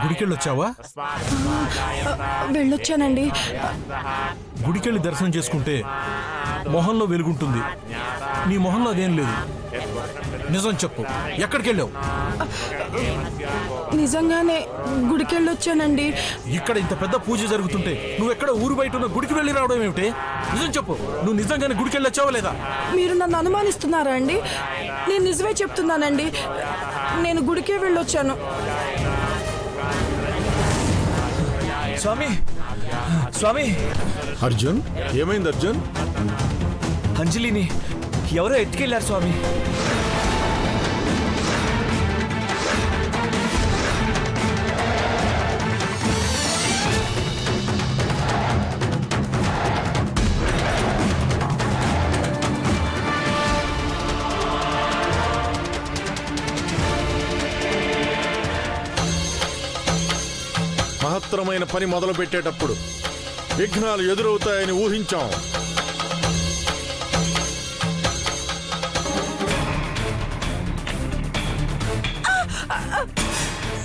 గుడికెళ్ళొచ్చావా? వెళ్ళొచ్చానండి. గుడికెళ్ళి దర్శనం చేసుకుంటే మొహంలో వెలుగుంటుంది. నీ మొహంలో అదేం లేదు. నిజం చెప్పు, ఎక్కడికెళ్ళావు? నిజంగానే గుడికెళ్ళొచ్చానండి. ఇక్కడ ఇంత పెద్ద పూజ జరుగుతుంటే నువ్వెక్కడ ఊరు బయట ఉన్న గుడికి వెళ్ళి రావడం ఏమిటి? నిజం చెప్పు, నువ్వు నిజంగానే గుడికెళ్ళొచ్చావా లేదా? మీరు నన్ను అనుమానిస్తున్నారా అండి? నేను నిజమే చెప్తున్నానండి. నేను గుడికే వెళ్ళొచ్చాను. స్వామి, స్వామి. అర్జున్, ఏమైంది అర్జున్? అంజలిని ఎవరో ఎత్తుకెళ్లారు స్వామి. మహత్తరమైన పని మొదలు పెట్టేటప్పుడు విఘ్నాలు ఎదురవుతాయని ఊహించాం.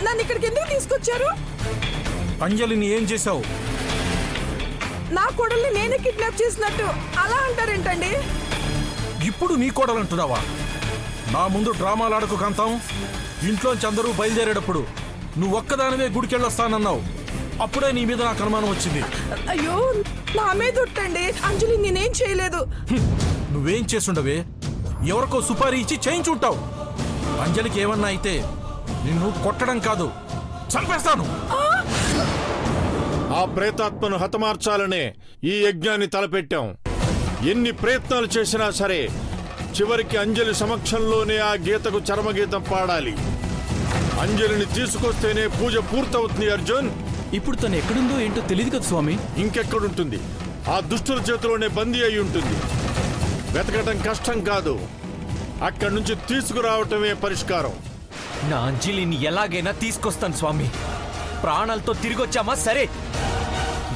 నన్ను ఇక్కడికి ఎందుకు తీసుకొచ్చారు? అంజలిని ఏం చేశావు? నా కోడల్ని నేనే కిడ్నాప్ చేసినట్టు అలా అంటారేంటండి? ఇప్పుడు నీ కోడలు అంటున్నావా? నా ముందు డ్రామాలు ఆడకు కాంతాం. ఇంట్లోంచి అందరూ బయలుదేరేటప్పుడు నువ్వు ఒక్కదానివే గుడికెళ్ళొస్తానన్నావు. అప్పుడే నీ మీద నాకు అనుమానం వచ్చింది. అయ్యో, నా మీద ఒట్టండి. అంజలి నేనేం చేయలేదు. నువ్వేం చేసుండవే? ఎవరికో సుపారీ ఇచ్చి చేయించుంటావు. అంజలికి ఏమన్నా అయితే నిన్ను కొట్టడం కాదు, చంపేస్తాను. ఆ ప్రేతాత్మను హతమార్చాలనే ఈ యజ్ఞాన్ని తలపెట్టాం. ఎన్ని ప్రయత్నాలు చేసినా సరే చివరికి అంజలి సమక్షంలోనే ఆ గీతకు చరమగీతం పాడాలి. అంజలిని తీసుకొస్తేనే పూజ పూర్తవుతుంది. అర్జున్, ఇప్పుడు తను ఎక్కడుందో ఏంటో తెలియదు కదా స్వామి. ఇంకెక్కడుంటుంది? ఆ దుష్టుల చేతిలోనే బందీ అయి ఉంటుంది. వెతకటం కష్టం కాదు, అక్కడి నుంచి తీసుకురావటమే పరిష్కారం. నా అంజలిని ఎలాగైనా తీసుకొస్తాను స్వామి. ప్రాణాలతో తిరిగొచ్చామా సరే,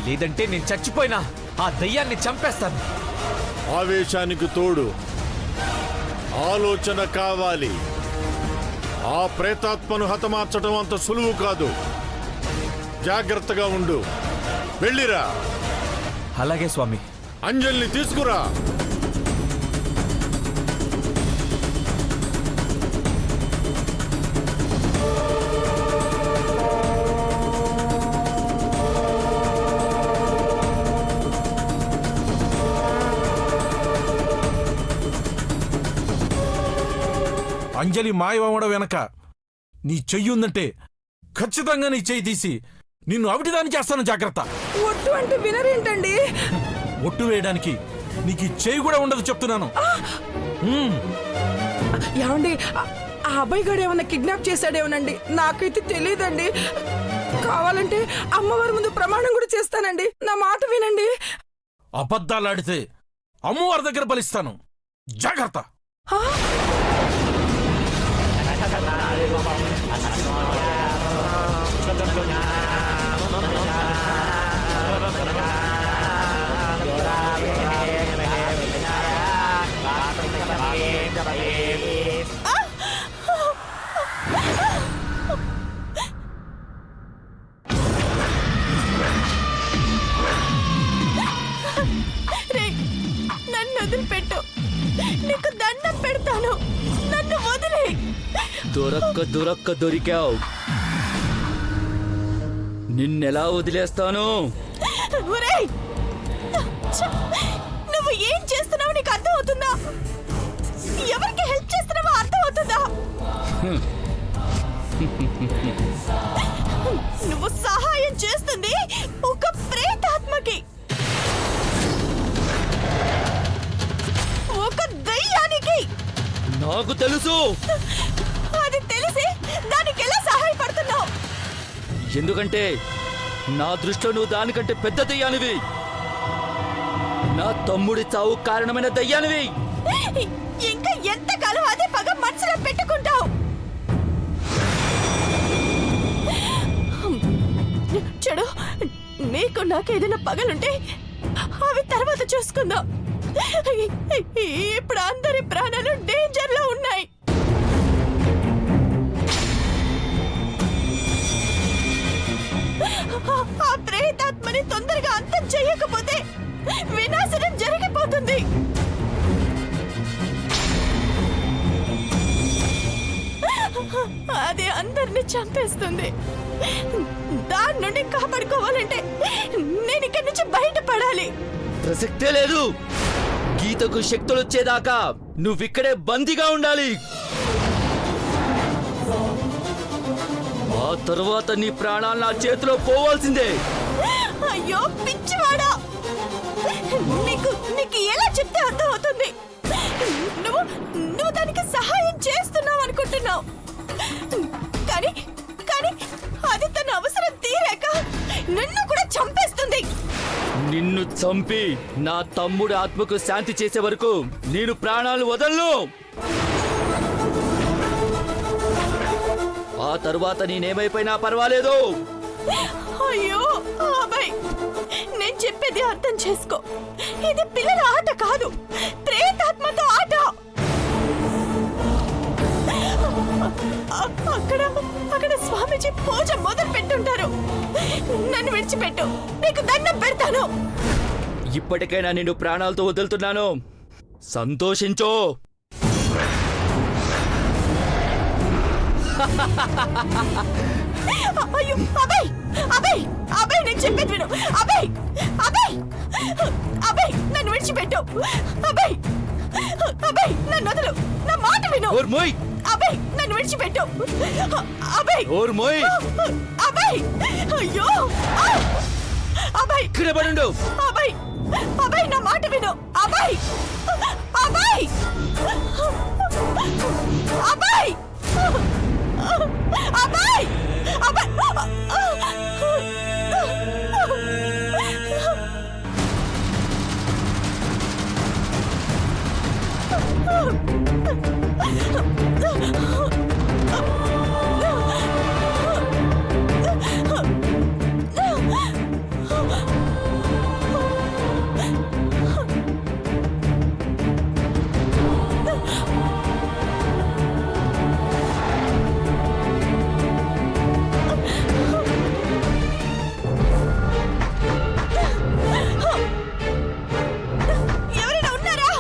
లేదంటే నేను చచ్చిపోయినా ఆ దయ్యాన్ని చంపేస్తాను. ఆవేశానికి తోడు ఆలోచన కావాలి. ఆ ప్రేతాత్మను హతమార్చడం అంత సులువు కాదు. జాగ్రత్తగా ఉండు. వెళ్ళిరా. అలాగే స్వామి. అంజలిని తీసుకురా. అంజలి మాయవడం వెనక నీ చెయ్యి ఉందంటే ఖచ్చితంగా నీ చెయ్యి తీసి నిన్ను అవిటిదాన్ని చేస్తాను. జాగ్రత్త. ఒట్టు అంటే వినరేంటండి? ఒట్టు వేయడానికి నీకు చెయ్యి కూడా ఉండదు చెప్తున్నాను. ఏమండి, ఆ అబ్బాయి గారు ఏమన్నా కిడ్నాప్ చేశాడేమోనండి. నాకైతే తెలియదండి. కావాలంటే అమ్మవారి ముందు ప్రమాణం కూడా చేస్తానండి. నా మాట వినండి. అబద్ధాలాడితే అమ్మవారి దగ్గర బలిస్తాను. జాగ్రత్త. నన్ను వదిలిపెట్టు. నీకు దండం పెడతాను. నన్ను వదిలే. దొరక్క దొరికావు. నిన్నెలా వదిలేస్తాను? నువ్వు ఏం చేస్తున్నావు నీకు అర్థం అవుతుందా? ఎవరికి హెల్ప్ చేస్తున్నావో అర్థం అవుతుందా? నువ్వు సహాయం చేస్తుంది ఒక ప్రేతాత్మకి, ఒక నాకు తెలుసు. అది తెలిసి దానికి ఎలా సహాయపడుతున్నావు? ఎందుకంటే నా దృష్టిలో నువ్వు దానికంటే పెద్ద దయ్యానివి. నా తమ్ముడి చావు కారణమైన దయ్యానివి. ఇంకా ఎంతకాలం అదే పగ మనసులో పెట్టుకుంటావు? చెడు, నీకు నాకు ఏదైనా పగలుంటే అవి తర్వాత చూసుకుందాం. ఇప్పుడు అందరి ప్రాణాలు డేంజర్ లో ఉన్నాయి. ఆ ప్రేతాత్మని తొందరగా అంతం చేయకపోతే వినాశనం జరిగిపోతుంది. అది అందరిని చంపేస్తుంది. దాని నుండి కాపాడుకోవాలంటే నేను ఇక్కడి నుంచి బయటపడాలి. ప్రసక్తే లేదు. గీతకు శక్తులు వచ్చేదాకా నువ్విక్కడే బందీగా ఉండాలి. ఆ తర్వాత నీ ప్రాణాలు నా చేతిలో పోవాల్సిందే. అయ్యో పిచ్చివాడా, నీకు నీకు ఎలా చెప్తే అర్థం అవుతుంది? నువ్వు నువ్వు దానికి సహాయం చేస్తున్నావు అనుకుంటున్నావు, కానీ కానీ అది తన అవసరం తీరాక నిన్ను కూడా చంపేస్తుంది. నిన్ను చంపి నా తమ్ముడి ఆత్మకు శాంతి చేసే వరకు నేను ప్రాణాలు వదలను. ఆ తరువాత నేనేమైపోయినా పర్వాలేదు. అయ్యో అబ్బాయి, నేను చెప్పేది అర్థం చేసుకో. ఇది పిల్లల ఆట కాదు, ప్రేతాత్మతో ఆట. అక్కడ అక్కడ స్వామీజీ పూజ మొదలు పెట్టుంటారు. నన్ను విడిచిపెట్టు, నీకు దండం పెడతాను. ఇప్పటికైనా నేను ప్రాణాలతో వదులుతున్నాను. సంతోషించో. అయ్యో అబ్బాయి, అబ్బాయి, అబ్బాయి, నేను చెప్పేది విను. అబ్బాయి, అబ్బాయి, అబ్బాయి, నన్ను విడిచిపెట్టు. అబ్బాయి, అబ్బాయి, నన్ను వదలు, నా మాట విను. ఓర్మోయ్, అబ్బాయి, నన్ను విడిచిపెట్టు. అబ్బాయి, ఓర్మోయ్, అబ్బాయి, అయ్యో అబ్బాయి, ఇక్కడ పడుండు. అబ్బాయి, అబ్బాయి, నా మాట విను. అబ్బాయి, అబ్బాయి, అబ్బాయి, అబ్బాయి, ఎవరైనా ఉన్నారా?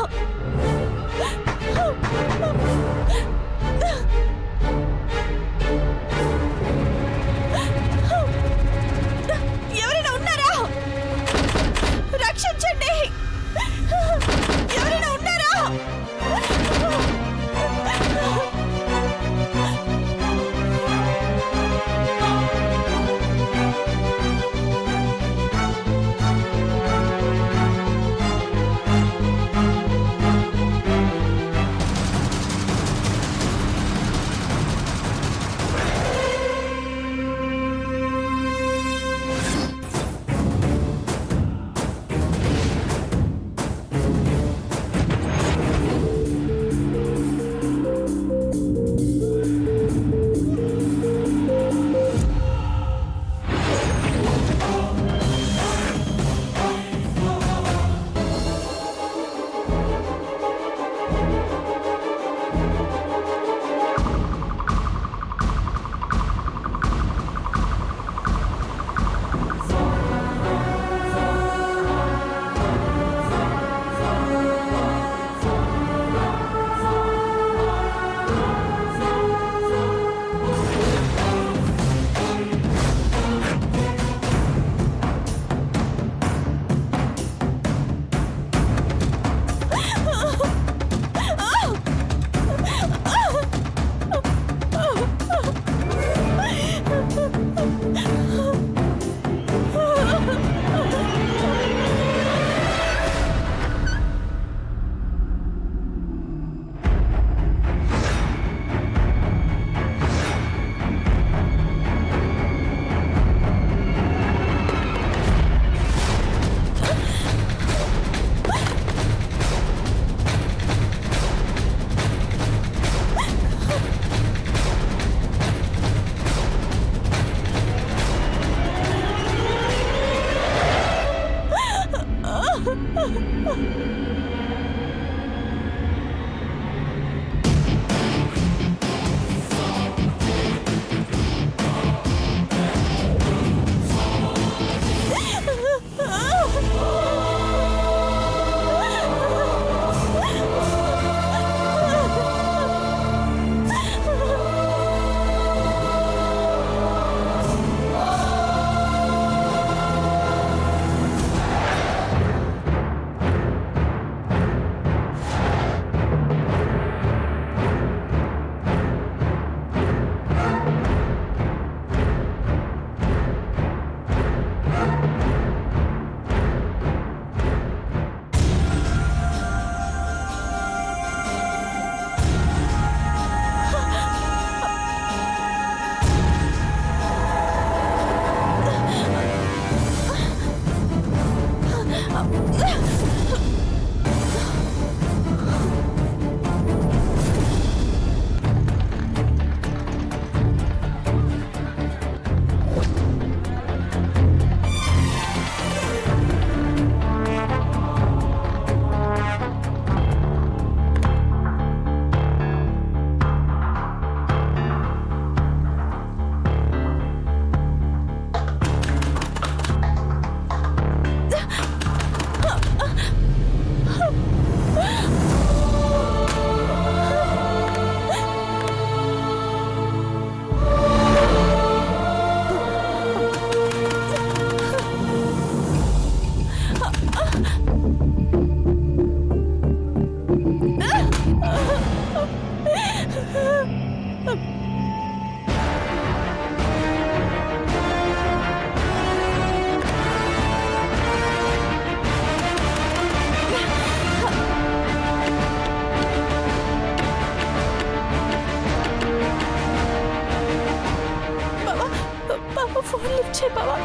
ఫోన్ లిఫ్ట్ చేయి బావా.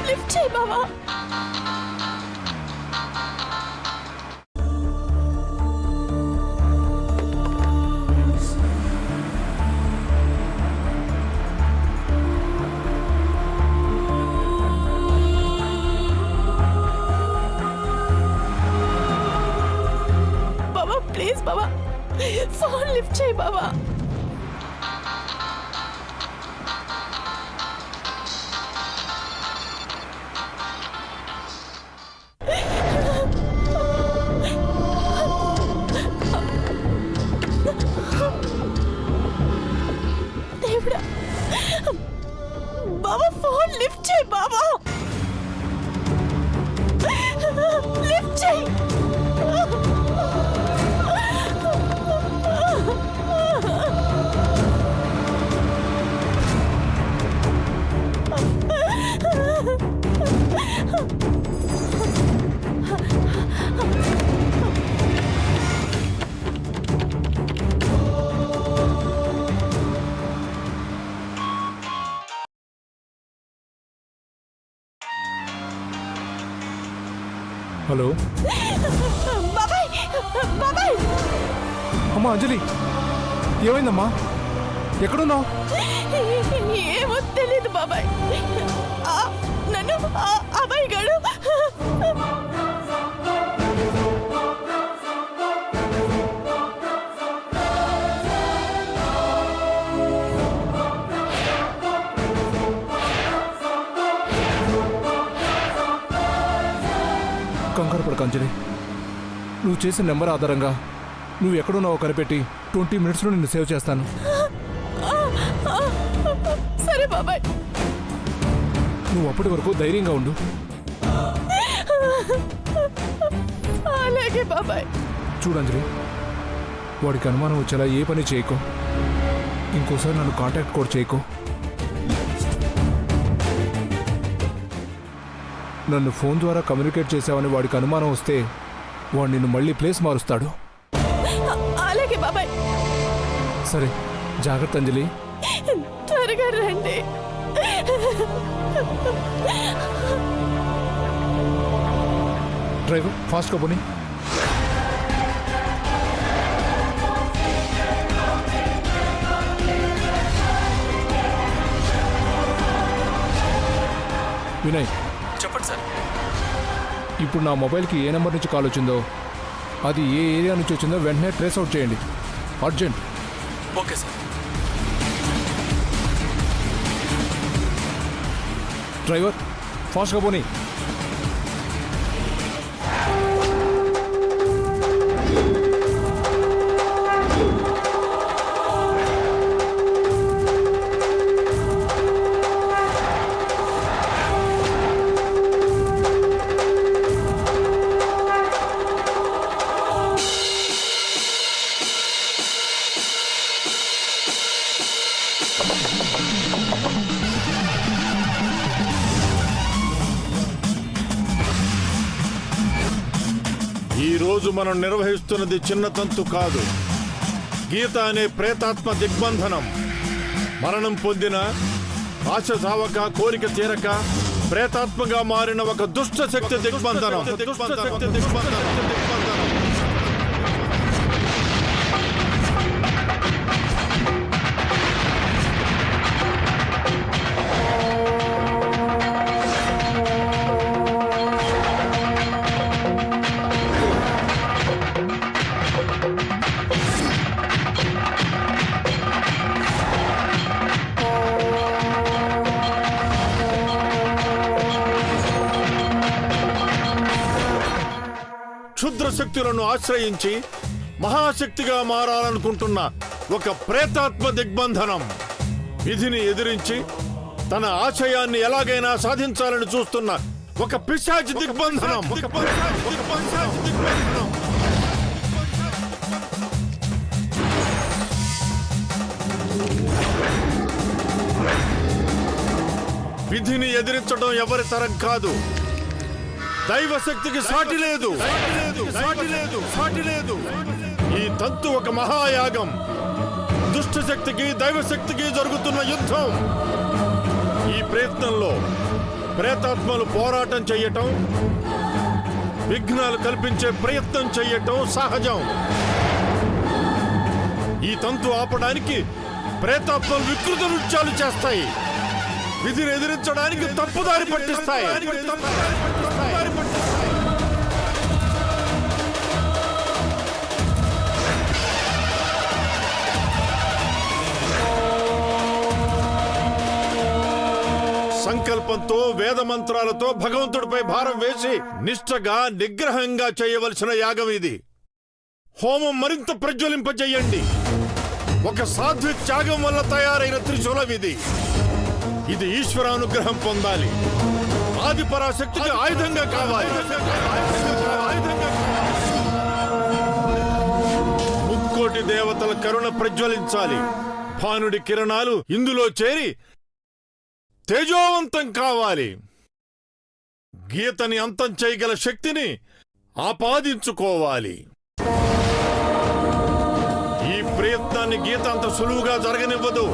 లిఫ్ట్ చేయి బావా. బావా ప్లీజ్ బావా, ఫోన్ లిఫ్ట్ చేయి బావా. దేవుడా, బావా ఫోన్ లిఫ్ట్ చేయి బావా. లిఫ్ట్ చేయి. హలో బాబాయ్, బాబాయ్. అమ్మా అంజలి, ఏమైందమ్మా? ఎక్కడున్నావు? ఏమో తెలీదు బాబాయ్. నన్ను అబ్బాయి గాడు కంగారు పడకు అంజలి. నువ్వు చేసిన నెంబర్ ఆధారంగా నువ్వు ఎక్కడున్నావో కనిపెట్టి 20 మినిట్స్లో నిన్ను సేవ్ చేస్తాను. సరే బాబాయ్. నువ్వు అప్పటి వరకు ధైర్యంగా ఉండు. అలాగే బాబాయ్. చూడంజలి, వాడికి అనుమానం వచ్చేలా ఏ పని చేయకో. ఇంకోసారి నన్ను కాంటాక్ట్ కూడా చేయకో. నన్ను ఫోన్ ద్వారా కమ్యూనికేట్ చేసావని వాడికి అనుమానం వస్తే వాడు నిన్ను మళ్ళీ ప్లేస్ మారుస్తాడు. అలాగే బాబాయ్. సరే, జాగ్రత్త అంజలి. త్వరగా రండి. డ్రైవర్ ఫాస్ట్గా పోనీ. వినయ్, చెప్పండి సార్. ఇప్పుడు నా మొబైల్కి ఏ నెంబర్ నుంచి కాల్ వచ్చిందో, అది ఏ ఏరియా నుంచి వచ్చిందో వెంటనే ట్రేస్ అవుట్ చేయండి. అర్జెంట్. Okay sir. డ్రైవర్ ఫాస్ట్గా పోనీ. ఈ రోజు మనం నిర్వహిస్తున్నది చిన్న తంతు కాదు. గీత అనే ప్రేతాత్మ దిగ్బంధనం. మరణం పొందిన, ఆశ సావక, కోరిక తీరక ప్రేతాత్మగా మారిన ఒక దుష్ట శక్తి దిగ్బంధనం. క్షుద్ర శక్తులను ఆశ్రయించి మహాశక్తిగా మారాలనుకుంటున్న ఒక ప్రేతాత్మ దిగ్బంధనం. విధిని ఎదిరించి తన ఆశయాన్ని ఎలాగైనా సాధించాలని చూస్తున్న ఒక పిశాచి దిగ్బంధనం. విధిని ఎదిరించడం ఎవరి తరం కాదు. దైవశక్తికి సాటి లేదు. ఈ తంతు ఒక మహాయాగం. దుష్ట శక్తికి, దైవశక్తికి జరుగుతున్న యుద్ధం. ఈ ప్రయత్నంలో ప్రేతాత్మలు పోరాటం చెయ్యటం, విఘ్నాలు కల్పించే ప్రయత్నం చెయ్యటం సహజం. ఈ తంతు ఆపడానికి ప్రేతాత్మలు వికృత నృత్యాలు చేస్తాయి. విధిని ఎదిరించడానికి తప్పుదారి పట్టిస్తాయి. సంకల్పంతో, వేద మంత్రాలతో భగవంతుడిపై భారం వేసి నిష్ఠగా, నిగ్రహంగా చేయవలసిన యాగం ఇది. హోమం మరింత ప్రజ్వలింపజేయండి. ఒక సాధ్వి త్యాగం వల్ల తయారైన త్రిశూలం ఇది. ఇది ఈశ్వరానుగ్రహం పొందాలి. ఆది పరాశక్తికి ఆయుధంగా కావాలి. ముక్కోటి దేవతల కరుణ ప్రజ్వలించాలి. భానుడి కిరణాలు ఇందులో చేరి తేజోవంతం కావాలి. గీతని అంతం చేయగల శక్తిని ఆపాదించుకోవాలి. ఈ ప్రయత్నాన్ని గీత అంత సులువుగా జరగనివ్వదు.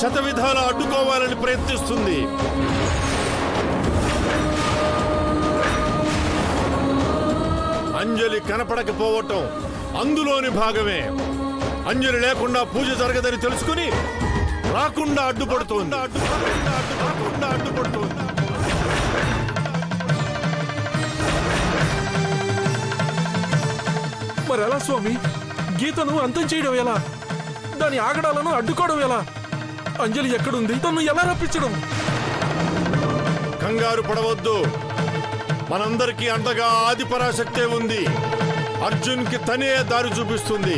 శతవిధాలా అడ్డుకోవాలని ప్రయత్నిస్తుంది. అంజలి కనపడకపోవటం అందులోని భాగమే. అంజలి లేకుండా పూజ జరగదని తెలుసుకుని రాకుండా అడ్డుపడుతోంది. మరెలా స్వామి? గీతను అంతం చేయడం ఎలా? దాని ఆగడాలను అడ్డుకోవడం ఎలా? అంజలి ఎక్కడుంది? తను ఎలా రప్పించడం? కంగారు పడవద్దు. మనందరికీ అంతగా ఆదిపరాశక్తే ఉంది. అర్జున్ కి తనే దారి చూపిస్తుంది.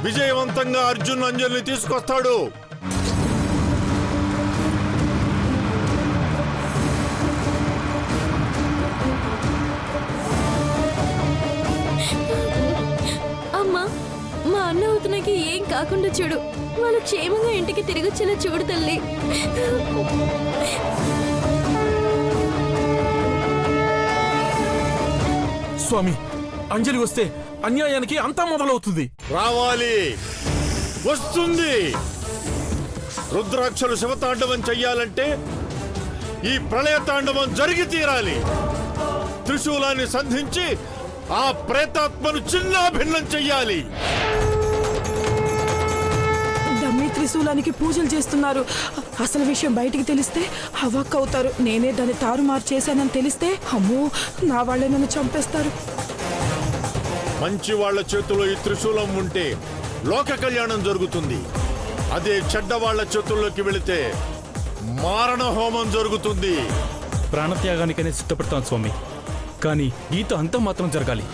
విజయవంతంగా అర్జున్ అంజలిని తీసుకొస్తాడు. అమ్మా, మా అన్న అవుతున్నకి ఏం కాకుండా చూడు. వాళ్ళు క్షేమంగా ఇంటికి తిరిగొచ్చేలా చూడు తల్లి. స్వామి, అంజలి వస్తే అన్యాయానికి అంతా మొదలవుతుంది. రావాలి, వస్తుంది. రుద్రాక్షలు శివతాండవం చెయ్యాలంటే ఈ ప్రళయ తాండవం జరిగి తీరాలి. త్రిశూలాన్ని సంధించి ఆ ప్రేతాత్మను చిన్నాభిన్నం చెయ్యాలి. దమ్మిత్రి త్రిశూలానికి పూజలు చేస్తున్నారు. అసలు విషయం బయటికి తెలిస్తే అవాక్ అవుతారు. నేనే దాన్ని తారుమారు చేశానని తెలిస్తే అమ్మో, నా వాళ్ళే నన్ను చంపేస్తారు. మంచి వాళ్ళ చేతిలో ఈ త్రిశూలం ఉంటే లోక కళ్యాణం జరుగుతుంది. అదే చెడ్డ వాళ్ళ చేతుల్లోకి వెళితే మారణ హోమం జరుగుతుంది. ప్రాణత్యాగానికనే సిద్ధపడతాను స్వామి, కానీ గీత అంతం మాత్రం జరగాలి.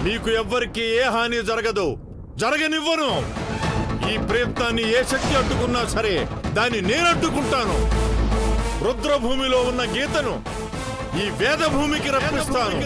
మీకు ఎవ్వరికి ఏ హాని జరగదు, జరగనివ్వను. ఈ ప్రయత్నాన్ని ఏ శక్తి అడ్డుకున్నా సరే దాన్ని నేను అడ్డుకుంటాను. రుద్రభూమిలో ఉన్న గీతను ఈ వేదభూమికి రప్పిస్తాను.